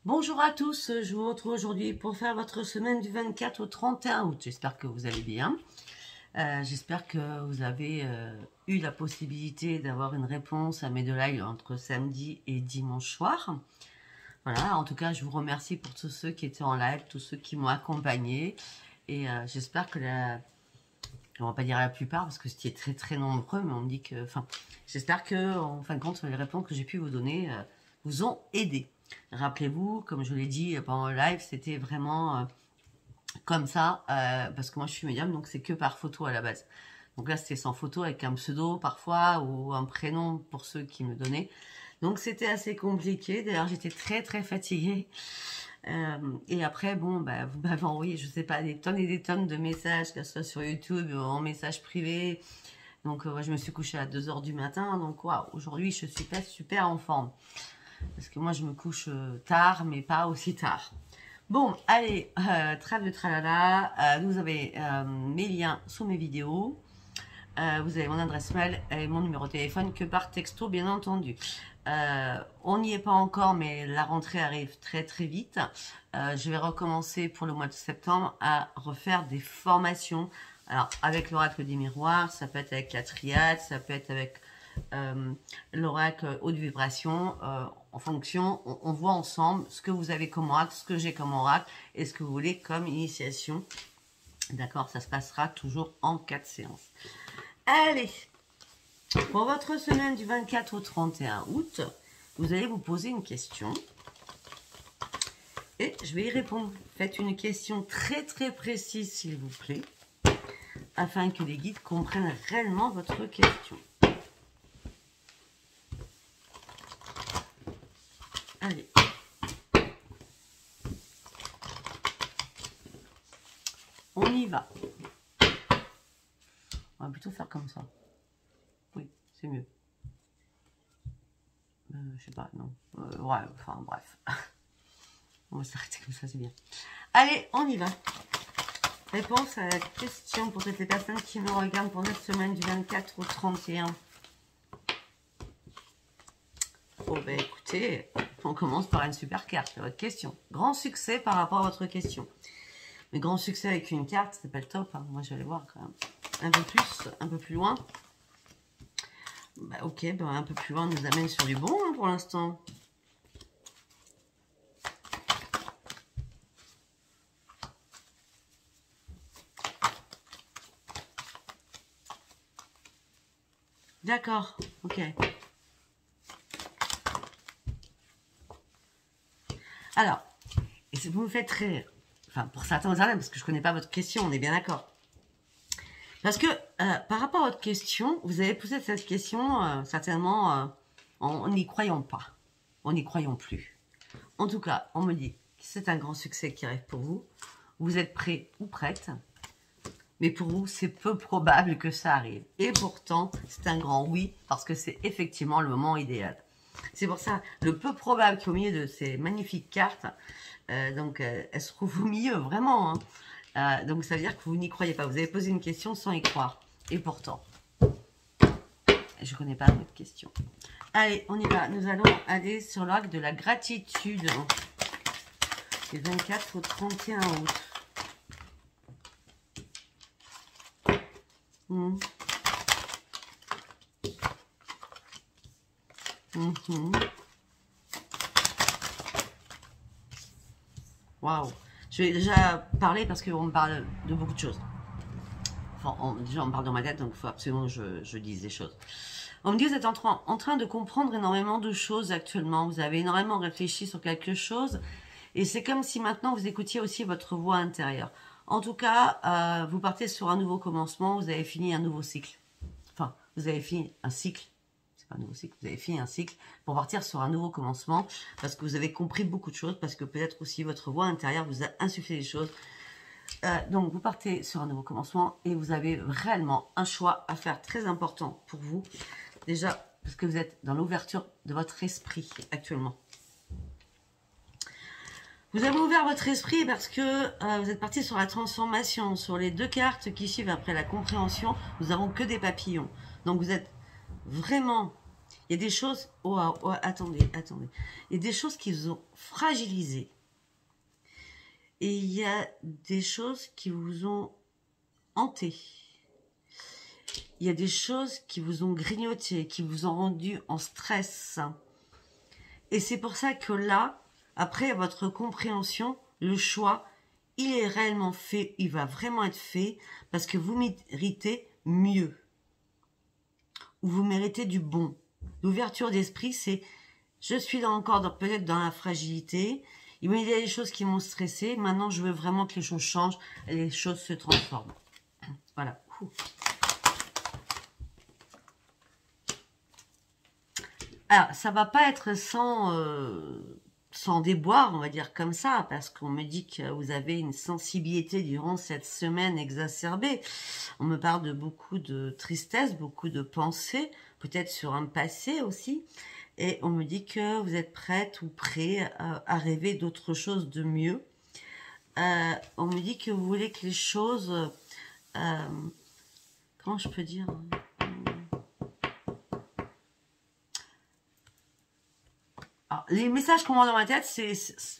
Bonjour à tous, je vous retrouve aujourd'hui pour faire votre semaine du 24 au 31 août. J'espère que vous allez bien. J'espère que vous avez eu la possibilité d'avoir une réponse à mes deux lives entre samedi et dimanche soir. Voilà, en tout cas, je vous remercie pour tous ceux qui étaient en live, tous ceux qui m'ont accompagné. Et j'espère que on va pas dire la plupart parce que c'était très très nombreux, mais on me dit que, enfin, j'espère que, en fin de compte, les réponses que j'ai pu vous donner vous ont aidé. Rappelez-vous, comme je l'ai dit pendant le live, c'était vraiment comme ça, parce que moi je suis médium, donc c'est que par photo à la base. Donc là c'était sans photo avec un pseudo parfois ou un prénom pour ceux qui me donnaient. Donc c'était assez compliqué. D'ailleurs j'étais très très fatiguée. Et après bon bah vous m'avez envoyé je sais pas des tonnes et des tonnes de messages, que ce soit sur YouTube ou en message privé. Donc je me suis couchée à 2 h du matin. Donc waouh, aujourd'hui je suis pas super en forme. Parce que moi, je me couche tard, mais pas aussi tard. Bon, allez, trêve de tralala. Vous avez mes liens sous mes vidéos. Vous avez mon adresse mail et mon numéro de téléphone que par texto, bien entendu. On n'y est pas encore, mais la rentrée arrive très très vite. Je vais recommencer pour le mois de septembre à refaire des formations. Alors, avec l'oracle des miroirs, ça peut être avec la triade, ça peut être avec l'oracle haute vibration. En fonction, on voit ensemble ce que vous avez comme oracle, ce que j'ai comme oracle et ce que vous voulez comme initiation. D'accord, ça se passera toujours en 4 séances. Allez, pour votre semaine du 24 au 31 août, vous allez vous poser une question et je vais y répondre. Faites une question très très précise s'il vous plaît, afin que les guides comprennent réellement votre question. Allez. On y va. On va plutôt faire comme ça. Oui, c'est mieux. Je sais pas, non. Ouais, enfin bref. On va s'arrêter comme ça, c'est bien. Allez, on y va. Réponse à la question pour toutes les personnes qui me regardent pour cette semaine du 24 au 31. Oh ben écoutez, on commence par une super carte, votre question. Grand succès par rapport à votre question. Mais grand succès avec une carte, c'est pas le top. Hein. Moi, je vais aller voir quand même. Un peu plus loin. Bah, ok, bah, un peu plus loin nous amène sur du bon hein, pour l'instant. D'accord, ok. Alors, et vous me faites rire. Enfin, pour certains, parce que je ne connais pas votre question, on est bien d'accord. Parce que, par rapport à votre question, vous avez posé cette question, certainement, en n'y croyant pas. En n'y croyant plus. En tout cas, on me dit que c'est un grand succès qui arrive pour vous. Vous êtes prêt ou prête. Mais pour vous, c'est peu probable que ça arrive. Et pourtant, c'est un grand oui, parce que c'est effectivement le moment idéal. C'est pour ça, le peu probable qui est au milieu de ces magnifiques cartes, donc elles se trouvent au milieu, vraiment. Hein. Donc ça veut dire que vous n'y croyez pas. Vous avez posé une question sans y croire. Et pourtant, je ne connais pas votre question. Allez, on y va. Nous allons aller sur l'oracle de la gratitude. Du 24 au 31 août. Waouh. Je vais déjà parler parce qu'on me parle de beaucoup de choses. Enfin, déjà on me parle dans ma tête, donc il faut absolument que je dise des choses. On me dit que vous êtes en train de comprendre énormément de choses actuellement. Vous avez énormément réfléchi sur quelque chose. Et c'est comme si maintenant vous écoutiez aussi votre voix intérieure. En tout cas, vous partez sur un nouveau commencement. Vous avez fini un nouveau cycle. Enfin, vous avez fini un cycle. C'est pas un nouveau cycle. Vous avez fini un cycle pour partir sur un nouveau commencement. Parce que vous avez compris beaucoup de choses. Parce que peut-être aussi votre voix intérieure vous a insufflé des choses. Donc vous partez sur un nouveau commencement. Et vous avez réellement un choix à faire très important pour vous. Déjà, parce que vous êtes dans l'ouverture de votre esprit actuellement. Vous avez ouvert votre esprit parce que vous êtes parti sur la transformation. Sur les deux cartes qui suivent après la compréhension, nous n'avons que des papillons. Donc vous êtes vraiment... Il Il y a des choses... Oh, oh, attendez. Il y a des choses qui vous ont fragilisé. Et il y a des choses qui vous ont hanté. Il y a des choses qui vous ont grignoté, qui vous ont rendu en stress. Et c'est pour ça que là, après votre compréhension, le choix, il est réellement fait, il va vraiment être fait, parce que vous méritez mieux. Ou vous méritez du bon. L'ouverture d'esprit, c'est, je suis encore peut-être dans la fragilité, il y a des choses qui m'ont stressé, maintenant je veux vraiment que les choses changent, et les choses se transforment. Voilà. Alors, ça va pas être sans déboire, on va dire comme ça, parce qu'on me dit que vous avez une sensibilité durant cette semaine exacerbée. On me parle de beaucoup de tristesse, beaucoup de pensées, peut-être sur un passé aussi. Et on me dit que vous êtes prête ou prêt à rêver d'autre chose de mieux. On me dit que vous voulez que les choses... comment je peux dire ? Alors, les messages qu'on voit dans ma tête, c'est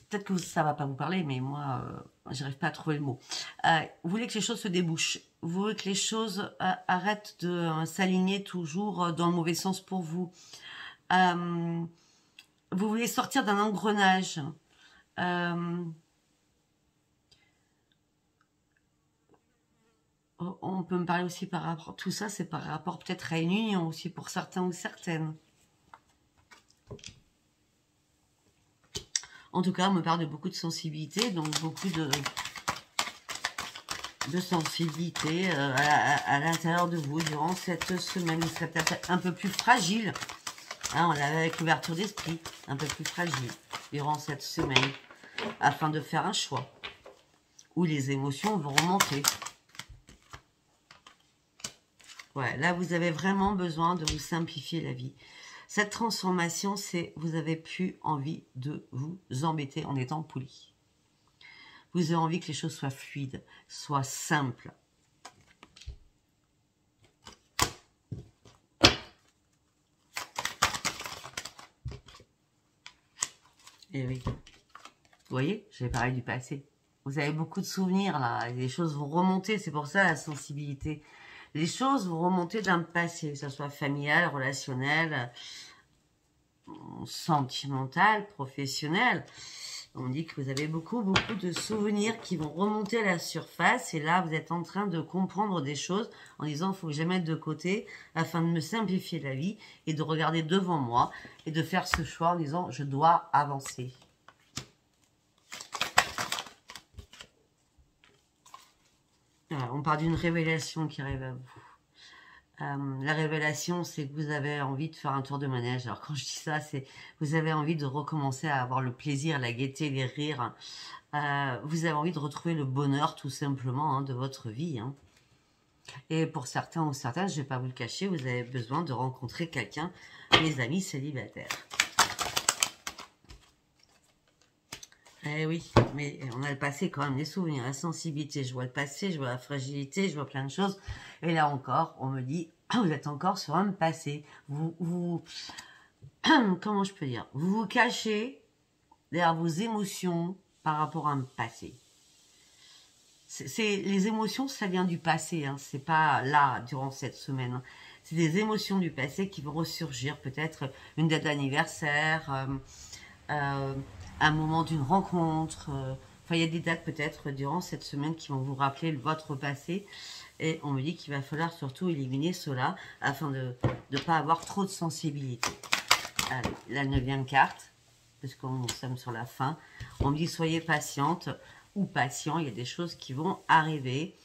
peut-être que ça va pas vous parler, mais moi, j'arrive pas à trouver le mot. Vous voulez que les choses se débouchent. Vous voulez que les choses arrêtent de s'aligner toujours dans le mauvais sens pour vous. Vous voulez sortir d'un engrenage. On peut me parler aussi par rapport... Tout ça, c'est par rapport peut-être à une union aussi pour certains ou certaines. En tout cas, on me parle de beaucoup de sensibilité, donc beaucoup de sensibilité à l'intérieur de vous durant cette semaine. Vous serez peut-être un peu plus fragile, hein, on l'a avec l'ouverture d'esprit, un peu plus fragile durant cette semaine, afin de faire un choix où les émotions vont remonter. Ouais, là, vous avez vraiment besoin de vous simplifier la vie. Cette transformation, c'est vous avez plus envie de vous embêter en étant poli. Vous avez envie que les choses soient fluides, soient simples. Et oui. Vous voyez, j'ai parlé du passé. Vous avez beaucoup de souvenirs là. Les choses vont remonter, c'est pour ça la sensibilité. Les choses vont remonter d'un passé, que ce soit familial, relationnel, sentimental, professionnel. On dit que vous avez beaucoup de souvenirs qui vont remonter à la surface. Et là, vous êtes en train de comprendre des choses en disant, il faut que je les mette de côté afin de me simplifier la vie et de regarder devant moi et de faire ce choix en disant, je dois avancer. Voilà, on parle d'une révélation qui arrive à vous. La révélation, c'est que vous avez envie de faire un tour de manège. Alors quand je dis ça, c'est vous avez envie de recommencer à avoir le plaisir, la gaieté, les rires. Vous avez envie de retrouver le bonheur tout simplement de votre vie. Hein. Et pour certains ou certaines, je ne vais pas vous le cacher, vous avez besoin de rencontrer quelqu'un, mes amis célibataires. Eh oui, mais on a le passé quand même, les souvenirs, la sensibilité. Je vois le passé, je vois la fragilité, je vois plein de choses. Et là encore, on me dit, vous êtes encore sur un passé. Comment je peux dire? Vous vous cachez derrière vos émotions par rapport à un passé. Les émotions, ça vient du passé. Hein. C'est pas là, durant cette semaine. Hein. C'est des émotions du passé qui vont ressurgir. Peut-être une date d'anniversaire, un moment d'une rencontre. Enfin, il y a des dates peut-être durant cette semaine qui vont vous rappeler votre passé. Et on me dit qu'il va falloir surtout éliminer cela afin de ne pas avoir trop de sensibilité. Allez, la 9e carte, parce que nous sommes sur la fin. On me dit soyez patiente ou patient, il y a des choses qui vont arriver.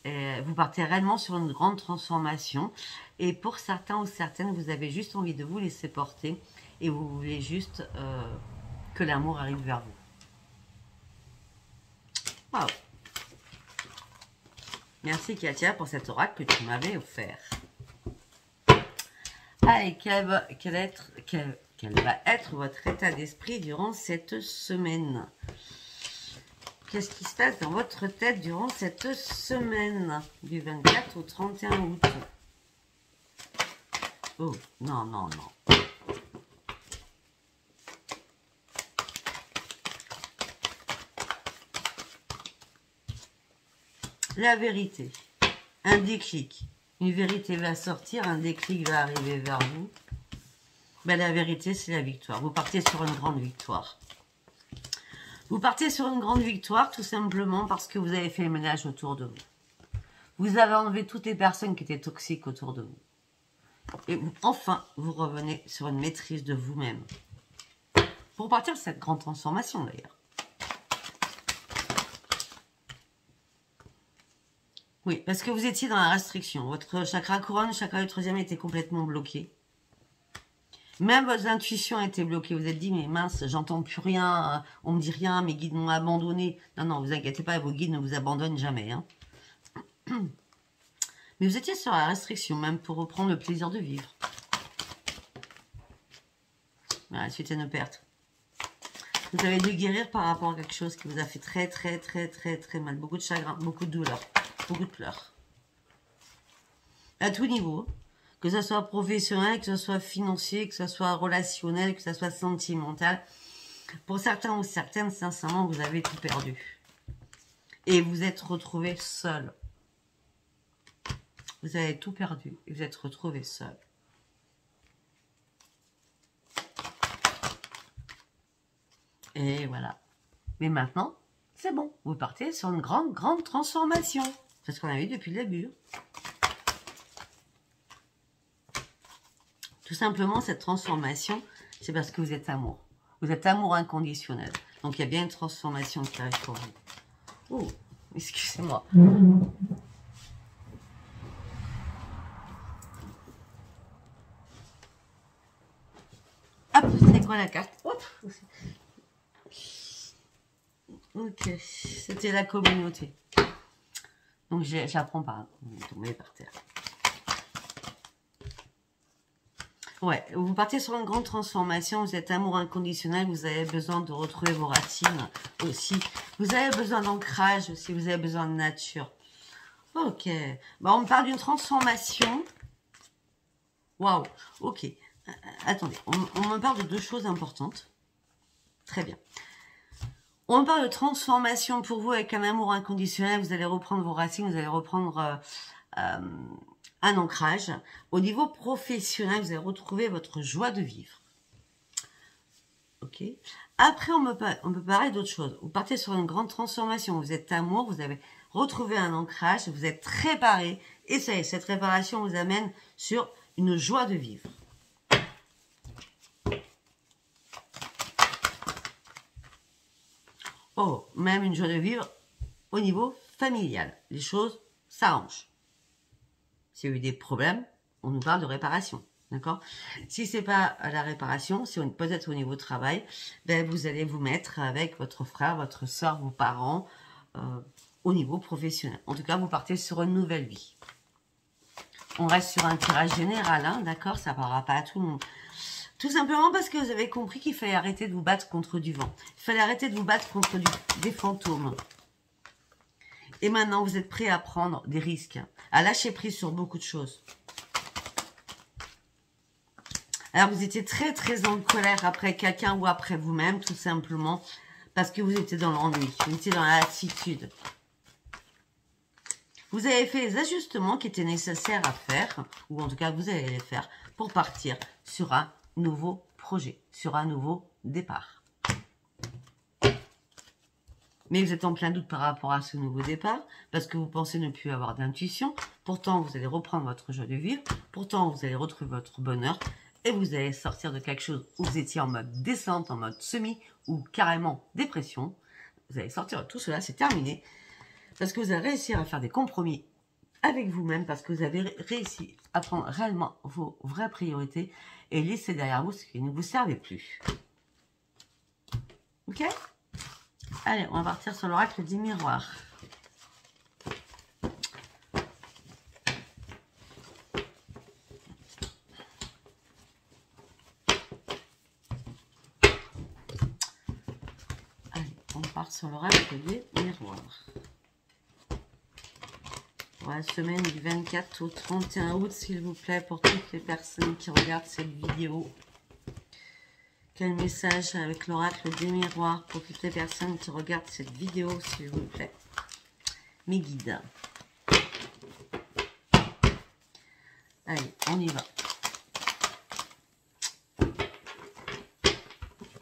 Vous partez réellement sur une grande transformation. Et pour certains ou certaines, vous avez juste envie de vous laisser porter et vous voulez juste que l'amour arrive vers vous. Waouh! Merci Katia pour cet oracle que tu m'avais offert. Allez, quel va être votre état d'esprit durant cette semaine? Qu'est-ce qui se passe dans votre tête durant cette semaine du 24 au 31 août? Oh, non, non, non. la vérité. Un déclic. Une vérité va sortir, un déclic va arriver vers vous. Ben, la vérité, c'est la victoire. Vous partez sur une grande victoire. Vous partez sur une grande victoire tout simplement parce que vous avez fait le ménage autour de vous. Vous avez enlevé toutes les personnes qui étaient toxiques autour de vous. Et enfin, vous revenez sur une maîtrise de vous-même. Pour partir de cette grande transformation d'ailleurs. Oui, parce que vous étiez dans la restriction. Votre chakra couronne, chakra du troisième était complètement bloqué. Même votre intuition était bloquée. Vous êtes dit, mais mince, j'entends plus rien, on me dit rien, mes guides m'ont abandonné. Non, non, vous inquiétez pas, vos guides ne vous abandonnent jamais. Hein. Mais vous étiez sur la restriction, même pour reprendre le plaisir de vivre. Voilà, suite à une perte. Vous avez dû guérir par rapport à quelque chose qui vous a fait très mal. Beaucoup de chagrin, beaucoup de douleur, beaucoup de pleurs. À tout niveau. Que ce soit professionnel, que ce soit financier, que ce soit relationnel, que ce soit sentimental. Pour certains ou certaines, sincèrement, vous avez tout perdu. Et vous êtes retrouvé seul. Vous avez tout perdu et vous êtes retrouvé seul. Et voilà. Mais maintenant, c'est bon. Vous partez sur une grande transformation. C'est ce qu'on a vu depuis le début. Tout simplement, cette transformation, c'est parce que vous êtes amour. Vous êtes amour inconditionnel. Donc, il y a bien une transformation qui arrive pour vous. Oh, excusez-moi. Hop, c'est quoi la carte? Hop. Ok, c'était la communauté. Donc, j'apprends pas. Vous tombez par terre. Ouais, vous partez sur une grande transformation, vous êtes amour inconditionnel, vous avez besoin de retrouver vos racines aussi. Vous avez besoin d'ancrage aussi, vous avez besoin de nature. Ok, bah, on me parle d'une transformation. Waouh, ok. Attendez, on me parle de deux choses importantes. Très bien. On me parle de transformation pour vous avec un amour inconditionnel, vous allez reprendre vos racines, vous allez reprendre... un ancrage. Au niveau professionnel, vous allez retrouver votre joie de vivre. Ok. Après, on peut parler d'autre chose. Vous partez sur une grande transformation. Vous êtes amour, vous avez retrouvé un ancrage, vous êtes réparé. Et ça y est, cette réparation vous amène sur une joie de vivre. Oh, même une joie de vivre au niveau familial. Les choses s'arrangent. S'il y a eu des problèmes, on nous parle de réparation. D'accord? Si ce n'est pas la réparation, si peut-être au niveau travail, ben vous allez vous mettre avec votre frère, votre soeur, vos parents, au niveau professionnel. En tout cas, vous partez sur une nouvelle vie. On reste sur un tirage général, hein, d'accord? Ça ne parlera pas à tout le monde. Tout simplement parce que vous avez compris qu'il fallait arrêter de vous battre contre du vent. Il fallait arrêter de vous battre contre des fantômes. Et maintenant, vous êtes prêt à prendre des risques, à lâcher prise sur beaucoup de choses. Alors, vous étiez très en colère après quelqu'un ou après vous-même, tout simplement, parce que vous étiez dans l'ennui, vous étiez dans la lassitude. Vous avez fait les ajustements qui étaient nécessaires à faire, ou en tout cas, vous allez les faire, pour partir sur un nouveau projet, sur un nouveau départ. Mais vous êtes en plein doute par rapport à ce nouveau départ, parce que vous pensez ne plus avoir d'intuition. Pourtant, vous allez reprendre votre joie de vivre. Pourtant, vous allez retrouver votre bonheur. Et vous allez sortir de quelque chose où vous étiez en mode descente, en mode semi, ou carrément dépression. Vous allez sortir de tout cela, c'est terminé. Parce que vous allez réussir à faire des compromis avec vous-même, parce que vous avez réussi à prendre réellement vos vraies priorités et laisser derrière vous ce qui ne vous servait plus. Ok ? Allez, on va partir sur l'oracle des miroirs. Allez, on part sur l'oracle des miroirs. Pour la semaine du 24 au 31 août, s'il vous plaît, pour toutes les personnes qui regardent cette vidéo. Quel message avec l'oracle des miroirs pour toutes les personnes qui regardent cette vidéo, s'il vous plaît. mes guides. Allez, on y va.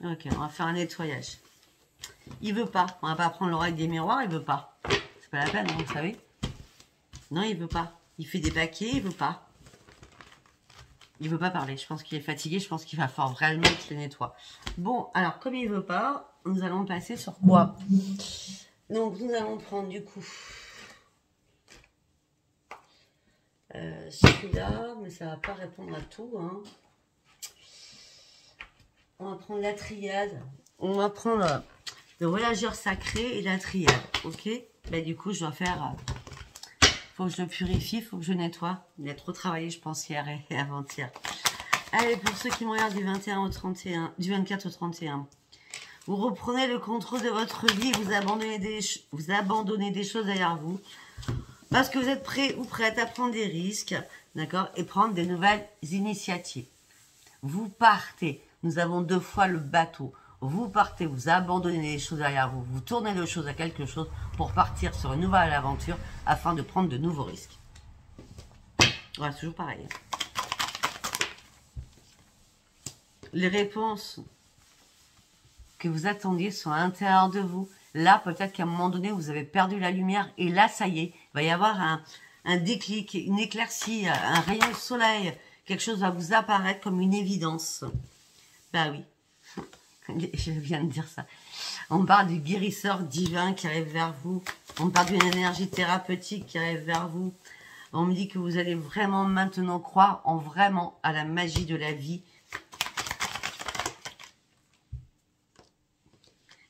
Ok, on va faire un nettoyage. Il veut pas. On va pas prendre l'oreille des miroirs, il veut pas. C'est pas la peine, hein, vous savez. Non, il veut pas. Il fait des paquets, il veut pas. Il veut pas parler. Je pense qu'il est fatigué. Je pense qu'il va falloir vraiment qu'il les nettoie. Bon, alors, comme il veut pas, nous allons passer sur quoi? Donc, nous allons prendre du coup celui-là, mais ça va pas répondre à tout. Hein. On va prendre la triade. On va prendre le relâcheur sacré et la triade. Ok? Bah, du coup, je dois faire... faut que je le purifie, faut que je nettoie. Il a trop travaillé, je pense, hier et avant-hier. Allez, pour ceux qui me regardent du 21 au 31, du 24 au 31, vous reprenez le contrôle de votre vie, vous abandonnez des choses derrière vous, parce que vous êtes prêt ou prête à prendre des risques, d'accord, et prendre des nouvelles initiatives. Vous partez, nous avons 2 fois le bateau. Vous partez, vous abandonnez les choses derrière vous, vous tournez les choses à quelque chose pour partir sur une nouvelle aventure afin de prendre de nouveaux risques. Voilà, c'est toujours pareil. Les réponses que vous attendiez sont à l'intérieur de vous. Là, peut-être qu'à un moment donné, vous avez perdu la lumière et là, ça y est, il va y avoir un déclic, une éclaircie, un rayon de soleil. Quelque chose va vous apparaître comme une évidence. Bah oui. Je viens de dire ça. On parle du guérisseur divin qui arrive vers vous. On parle d'une énergie thérapeutique qui arrive vers vous. On me dit que vous allez vraiment maintenant croire vraiment à la magie de la vie.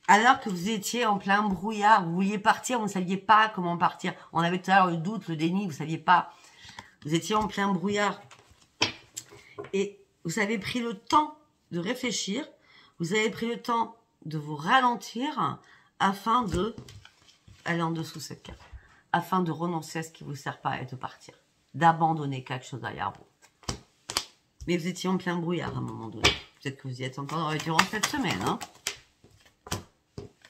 Alors que vous étiez en plein brouillard, vous vouliez partir, vous ne saviez pas comment partir. On avait tout à l'heure le doute, le déni, vous ne saviez pas. Vous étiez en plein brouillard. Et vous avez pris le temps de réfléchir. Vous avez pris le temps de vous ralentir afin de aller en dessous de cette carte. Afin de renoncer à ce qui ne vous sert pas et de partir. D'abandonner quelque chose derrière vous. Mais vous étiez en plein brouillard à un moment donné. Peut-être que vous y êtes encore durant cette semaine. Hein.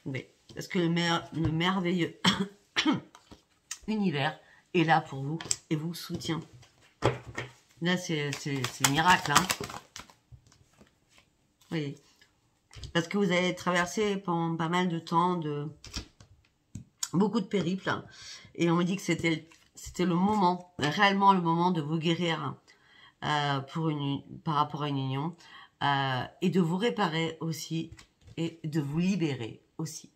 Oui, parce que le merveilleux univers est là pour vous et vous soutient. Là, c'est miracle. Hein. Oui. Parce que vous avez traversé pendant pas mal de temps beaucoup de périples. Et on me dit que c'était le moment, réellement le moment de vous guérir par rapport à une union. Et de vous réparer aussi. Et de vous libérer aussi.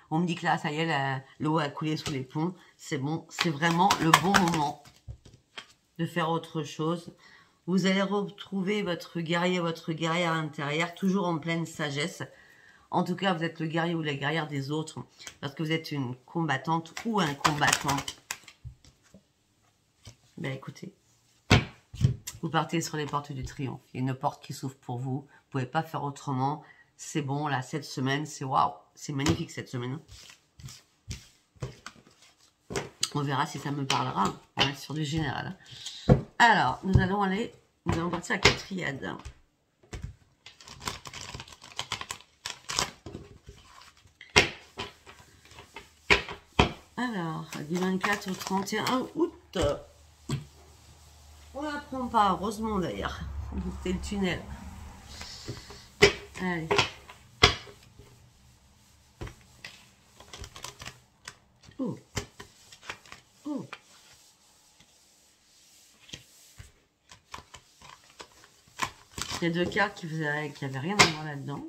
On me dit que là, ça y est, l'eau a coulé sous les ponts. C'est bon, c'est vraiment le bon moment de faire autre chose. Vous allez retrouver votre guerrier, votre guerrière intérieure, toujours en pleine sagesse. En tout cas, vous êtes le guerrier ou la guerrière des autres, parce que vous êtes une combattante ou un combattant. Ben écoutez, vous partez sur les portes du triomphe. Il y a une porte qui s'ouvre pour vous. Vous ne pouvez pas faire autrement. C'est bon, là, cette semaine, c'est waouh. C'est magnifique cette semaine. On verra si ça me parlera. On est sur du général. Alors, nous allons partir avec la triade. Alors, du 24 au 31 août. On n'apprend pas, heureusement d'ailleurs. C'est le tunnel. Allez. Oh. Oh. Il y a 2 cartes qui n'avaient rien à voir là-dedans.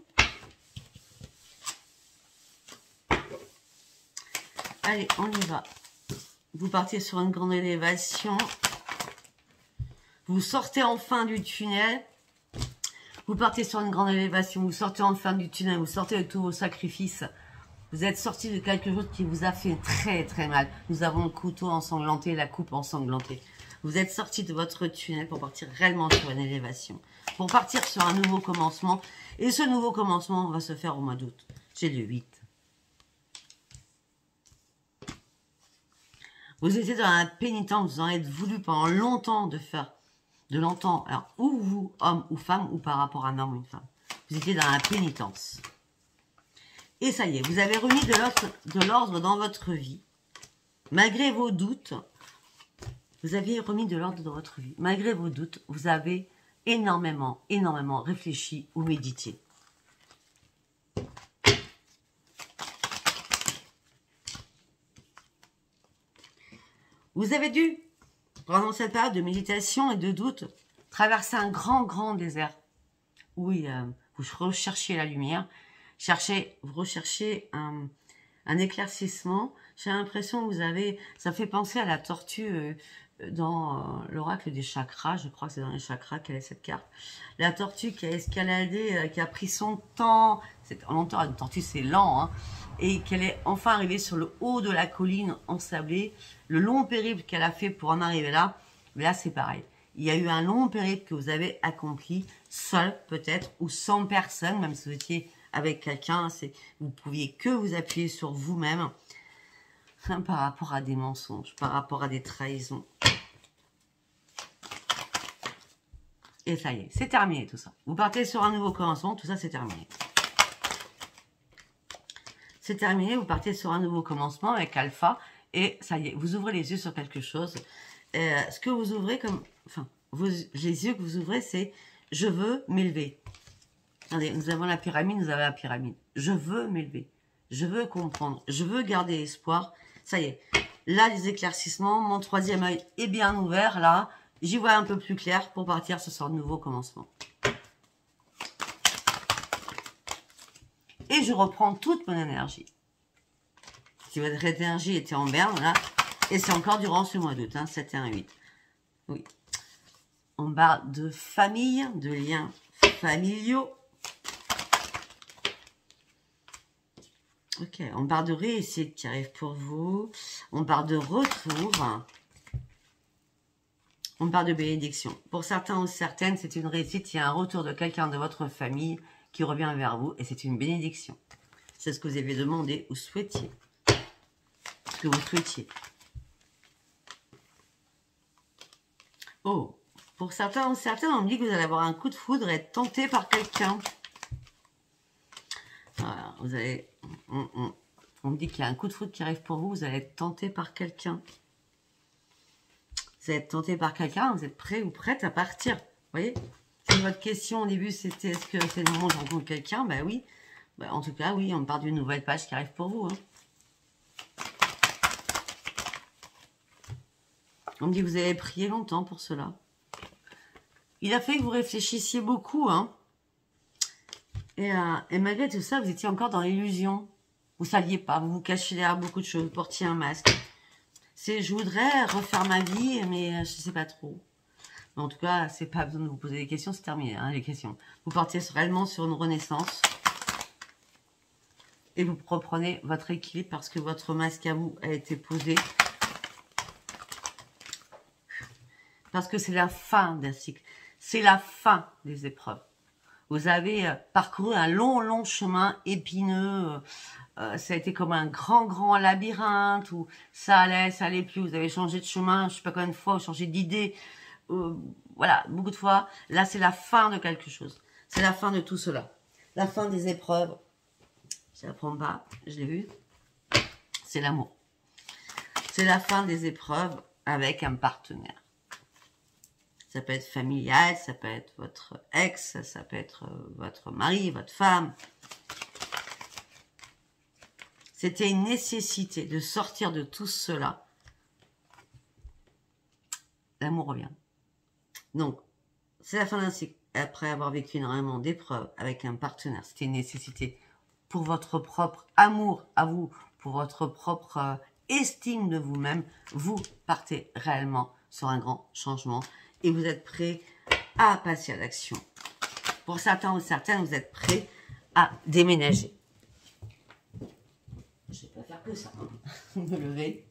Allez, on y va. Vous partez sur une grande élévation. Vous sortez enfin du tunnel. Vous partez sur une grande élévation. Vous sortez enfin du tunnel. Vous sortez de tous vos sacrifices. Vous êtes sorti de quelque chose qui vous a fait très très mal. Nous avons le couteau ensanglanté, la coupe ensanglantée. Vous êtes sorti de votre tunnel pour partir réellement sur une élévation. Pour partir sur un nouveau commencement. Et ce nouveau commencement va se faire au mois d'août. J'ai le 8. Vous étiez dans la pénitence, vous en êtes voulu pendant longtemps alors, ou vous, homme ou femme, ou par rapport à un homme ou une femme. Vous étiez dans la pénitence. Et ça y est, vous avez remis de l'ordre dans votre vie. Malgré vos doutes, vous aviez remis de l'ordre dans votre vie. Malgré vos doutes, vous avez énormément réfléchi ou médité. Vous avez dû, pendant cette période de méditation et de doute, traverser un grand désert. Oui, vous recherchiez la lumière, vous recherchez un éclaircissement. J'ai l'impression que vous avez, ça fait penser à la tortue dans l'oracle des chakras, je crois que c'est dans les chakras qu'elle est cette carte. La tortue qui a escaladé, qui a pris son temps, en longtemps, une tortue c'est lent, hein, et qu'elle est enfin arrivée sur le haut de la colline ensablée, le long périple qu'elle a fait pour en arriver là, mais là c'est pareil. Il y a eu un long périple que vous avez accompli, seul peut-être, ou sans personne, même si vous étiez avec quelqu'un, vous pouviez que vous appuyer sur vous-même, par rapport à des mensonges, par rapport à des trahisons. Et ça y est, c'est terminé tout ça. Vous partez sur un nouveau commencement, tout ça c'est terminé. C'est terminé, vous partez sur un nouveau commencement avec Alpha, et ça y est, vous ouvrez les yeux sur quelque chose. Ce que vous ouvrez comme... Enfin, les yeux que vous ouvrez, c'est « je veux m'élever ». Regardez, nous avons la pyramide, nous avons la pyramide. Je veux m'élever, je veux comprendre, je veux garder espoir. Ça y est, là les éclaircissements, mon troisième œil est bien ouvert, là, j'y vois un peu plus clair pour partir sur un nouveau commencement. Et je reprends toute mon énergie. Si votre énergie était en berne, là, et c'est encore durant ce mois d'août, hein, 7 et 1, 8. Oui. On parle de famille, de liens familiaux. Ok, on parle de réussite qui arrive pour vous. On parle de retour. On parle de bénédiction. Pour certains ou certaines, c'est une réussite. Il y a un retour de quelqu'un de votre famille qui revient vers vous et c'est une bénédiction. C'est ce que vous avez demandé ou souhaitiez. Ce que vous souhaitiez. Oh, pour certains ou certaines, on me dit que vous allez avoir un coup de foudre et être tenté par quelqu'un. Voilà, vous allez... On me dit qu'il y a un coup de foudre qui arrive pour vous, vous allez être tenté par quelqu'un. Vous allez être tenté par quelqu'un, vous êtes prêt ou prête à partir. Vous voyez? Si votre question au début c'était est-ce que c'est le moment où je rencontre quelqu'un? Ben oui. Ben, en tout cas, oui, on part d'une nouvelle page qui arrive pour vous. Hein. On me dit que vous avez prié longtemps pour cela. Il a fait que vous réfléchissiez beaucoup, hein. Et malgré tout ça, vous étiez encore dans l'illusion. Vous ne saviez pas, vous vous cachiez derrière beaucoup de choses, vous portiez un masque. C'est je voudrais refaire ma vie, mais je ne sais pas trop. Mais en tout cas, c'est pas besoin de vous poser des questions, c'est terminé, hein, les questions. Vous partiez réellement sur une renaissance. Et vous reprenez votre équilibre parce que votre masque à vous a été posé. Parce que c'est la fin d'un cycle. C'est la fin des épreuves. Vous avez parcouru un long chemin épineux. Ça a été comme un grand labyrinthe où ça allait plus. Vous avez changé de chemin, je sais pas combien de fois, vous changé d'idée. Voilà, beaucoup de fois. Là, c'est la fin de quelque chose. C'est la fin de tout cela. La fin des épreuves. Je ne l'apprends pas, je l'ai vu. C'est l'amour. C'est la fin des épreuves avec un partenaire. Ça peut être familial, ça peut être votre ex, ça peut être votre mari, votre femme. C'était une nécessité de sortir de tout cela. L'amour revient. Donc, c'est la fin d'un cycle. Après avoir vécu énormément d'épreuves avec un partenaire, c'était une nécessité pour votre propre amour à vous, pour votre propre estime de vous-même. Vous partez réellement sur un grand changement. Et vous êtes prêt à passer à l'action. Pour certains ou certaines, vous êtes prêts à déménager. Je ne vais pas faire que ça. Hein. Me lever.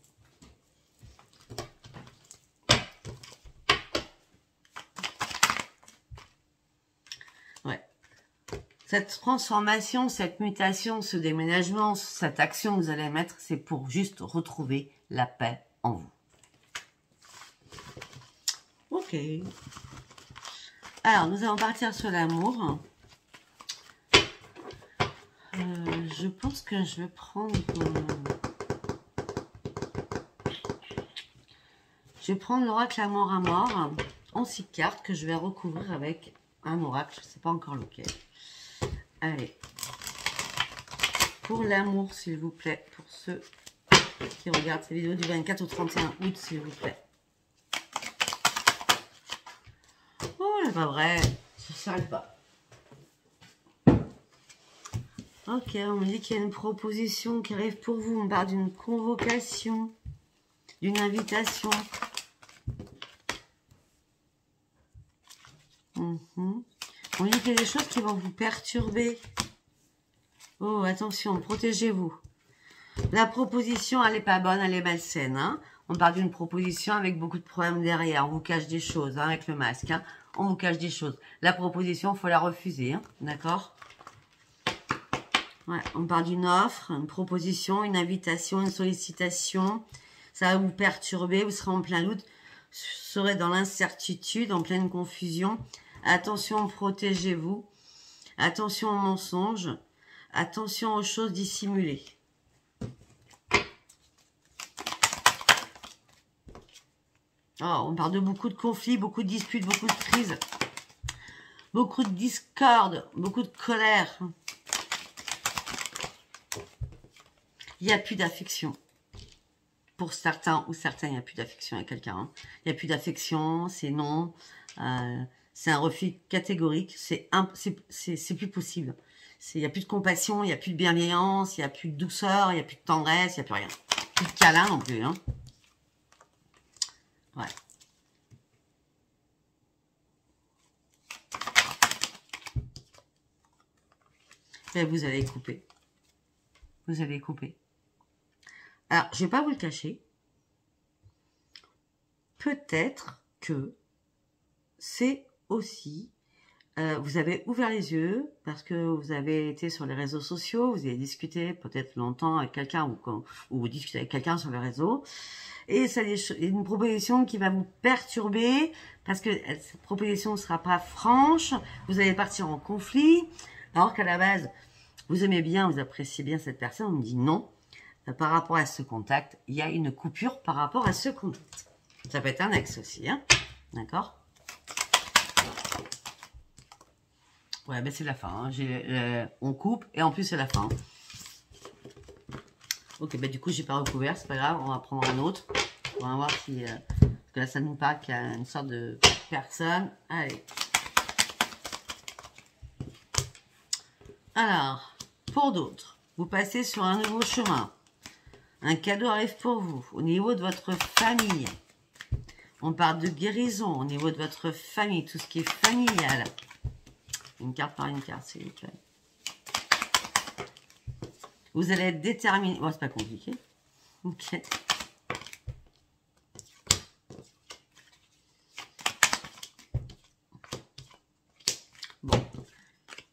Ouais. Cette transformation, cette mutation, ce déménagement, cette action que vous allez mettre, c'est pour juste retrouver la paix en vous. Ok. Alors, nous allons partir sur l'amour. Je pense que je vais prendre Je vais prendre l'oracle Amour à mort en 6 cartes que je vais recouvrir avec un oracle. Je ne sais pas encore lequel. Allez. Pour l'amour, s'il vous plaît. Pour ceux qui regardent ces vidéos du 24 au 31 août, s'il vous plaît. Oh, c'est pas vrai. Ça ne s'arrête pas. Ok, on me dit qu'il y a une proposition qui arrive pour vous. On parle d'une convocation, d'une invitation. On me dit qu'il y a des choses qui vont vous perturber. Oh, attention, protégez-vous. La proposition, elle n'est pas bonne, elle est malsaine. Hein. On parle d'une proposition avec beaucoup de problèmes derrière. On vous cache des choses hein, avec le masque. Hein. On vous cache des choses. La proposition, il faut la refuser. Hein. D'accord? Ouais, on parle d'une offre, une proposition, une invitation, une sollicitation. Ça va vous perturber, vous serez en plein doute, vous serez dans l'incertitude, en pleine confusion. Attention, protégez-vous. Attention aux mensonges. Attention aux choses dissimulées. Oh, on parle de beaucoup de conflits, beaucoup de disputes, beaucoup de crises. Beaucoup de discorde, beaucoup de colère. Il n'y a plus d'affection. Pour certains ou certaines, il n'y a plus d'affection à quelqu'un. Hein. Il n'y a plus d'affection, c'est non. C'est un refus catégorique. C'est plus possible. Il n'y a plus de compassion, il n'y a plus de bienveillance, il n'y a plus de douceur, il n'y a plus de tendresse, il n'y a plus rien. Plus de câlin non plus. Hein. Ouais. Et vous allez couper. Vous allez couper. Alors, je ne vais pas vous le cacher. Peut-être que c'est aussi... vous avez ouvert les yeux parce que vous avez été sur les réseaux sociaux, vous avez discuté peut-être longtemps avec quelqu'un ou vous discutez avec quelqu'un sur les réseaux. Et c'est une proposition qui va vous perturber parce que cette proposition ne sera pas franche. Vous allez partir en conflit alors qu'à la base, vous aimez bien, vous appréciez bien cette personne. On me dit non. Par rapport à ce contact, il y a une coupure par rapport à ce contact. Ça peut être un ex aussi, hein. D'accord? Ouais, ben c'est la fin. Hein. On coupe et en plus c'est la fin. Ok, ben du coup j'ai pas recouvert, c'est pas grave, on va prendre un autre. On va voir si... parce que là ça nous parle qu'il y a une sorte de personne. Allez. Alors, pour d'autres, vous passez sur un nouveau chemin. Un cadeau arrive pour vous au niveau de votre famille. On parle de guérison au niveau de votre famille, tout ce qui est familial. Une carte par une carte, s'il vous plaît. Vous allez être déterminé. Bon, c'est pas compliqué. Ok. Bon.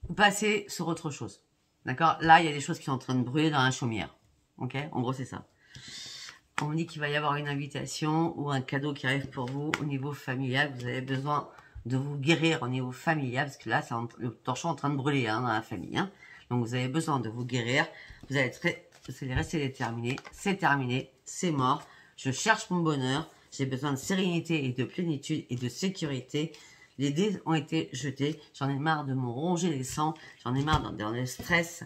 Vous passez sur autre chose. D'accord? Là, il y a des choses qui sont en train de brûler dans la chaumière. Ok? En gros, c'est ça. On me dit qu'il va y avoir une invitation ou un cadeau qui arrive pour vous au niveau familial. Vous avez besoin de vous guérir au niveau familial, parce que là, c'est le torchon est en train de brûler hein, dans la famille. Hein. Donc, vous avez besoin de vous guérir. Vous allez rester déterminé. C'est terminé. C'est mort. Je cherche mon bonheur. J'ai besoin de sérénité et de plénitude et de sécurité. Les dés ont été jetés. J'en ai marre de me ronger les sangs. J'en ai marre dans le stress.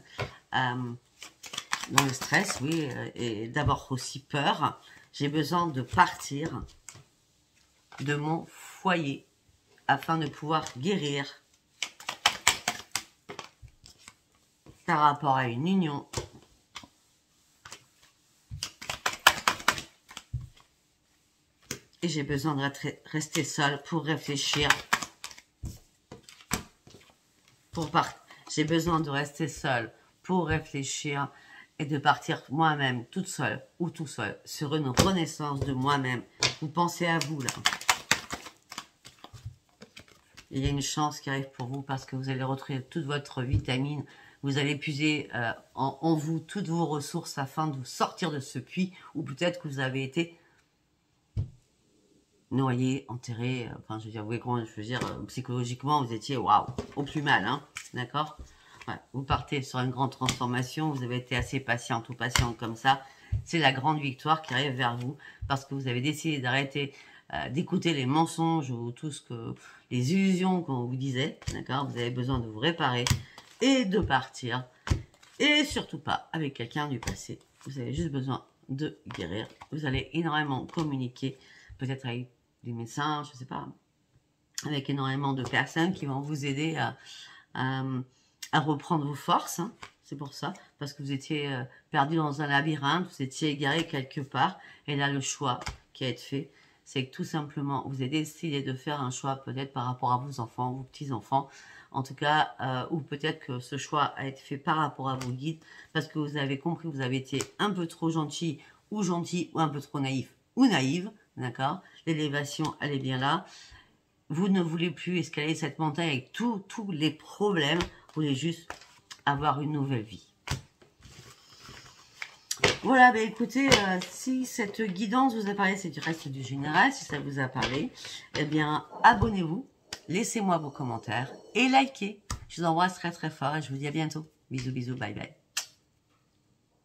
Dans le stress, oui, et d'avoir aussi peur. J'ai besoin de partir de mon foyer afin de pouvoir guérir par rapport à une union. Et j'ai besoin de rester seule pour réfléchir. J'ai besoin de rester seule pour réfléchir et de partir moi-même, toute seule ou tout seul, sur une renaissance de moi-même. Vous pensez à vous, là. Il y a une chance qui arrive pour vous parce que vous allez retrouver toute votre vitamine. Vous allez puiser en vous toutes vos ressources afin de vous sortir de ce puits où peut-être que vous avez été noyé, enterré. Enfin, je veux dire, vous voyez comment je veux dire, psychologiquement, vous étiez waouh, au plus mal, hein, d'accord? Ouais, vous partez sur une grande transformation, vous avez été assez patiente ou patiente comme ça. C'est la grande victoire qui arrive vers vous parce que vous avez décidé d'arrêter d'écouter les mensonges ou tout ce que les illusions qu'on vous disait, d'accord? Vous avez besoin de vous réparer et de partir, et surtout pas avec quelqu'un du passé. Vous avez juste besoin de guérir. Vous allez énormément communiquer, peut-être avec des médecins, je sais pas, avec énormément de personnes qui vont vous aider à reprendre vos forces. Hein. C'est pour ça, parce que vous étiez perdu dans un labyrinthe, vous étiez égaré quelque part, et là le choix qui a été fait, c'est que tout simplement vous avez décidé de faire un choix peut-être par rapport à vos enfants, vos petits-enfants, en tout cas, ou peut-être que ce choix a été fait par rapport à vos guides, parce que vous avez compris que vous avez été un peu trop gentil, ou un peu trop naïf, ou naïve, d'accord? L'élévation, elle est bien là. Vous ne voulez plus escalader cette montagne avec tous les problèmes, vous voulez juste avoir une nouvelle vie. Voilà, bah écoutez, si cette guidance vous a parlé, c'est du reste du général, si ça vous a parlé, eh bien, abonnez-vous, laissez-moi vos commentaires et likez. Je vous embrasse très très fort et je vous dis à bientôt. Bisous, bisous, bye bye.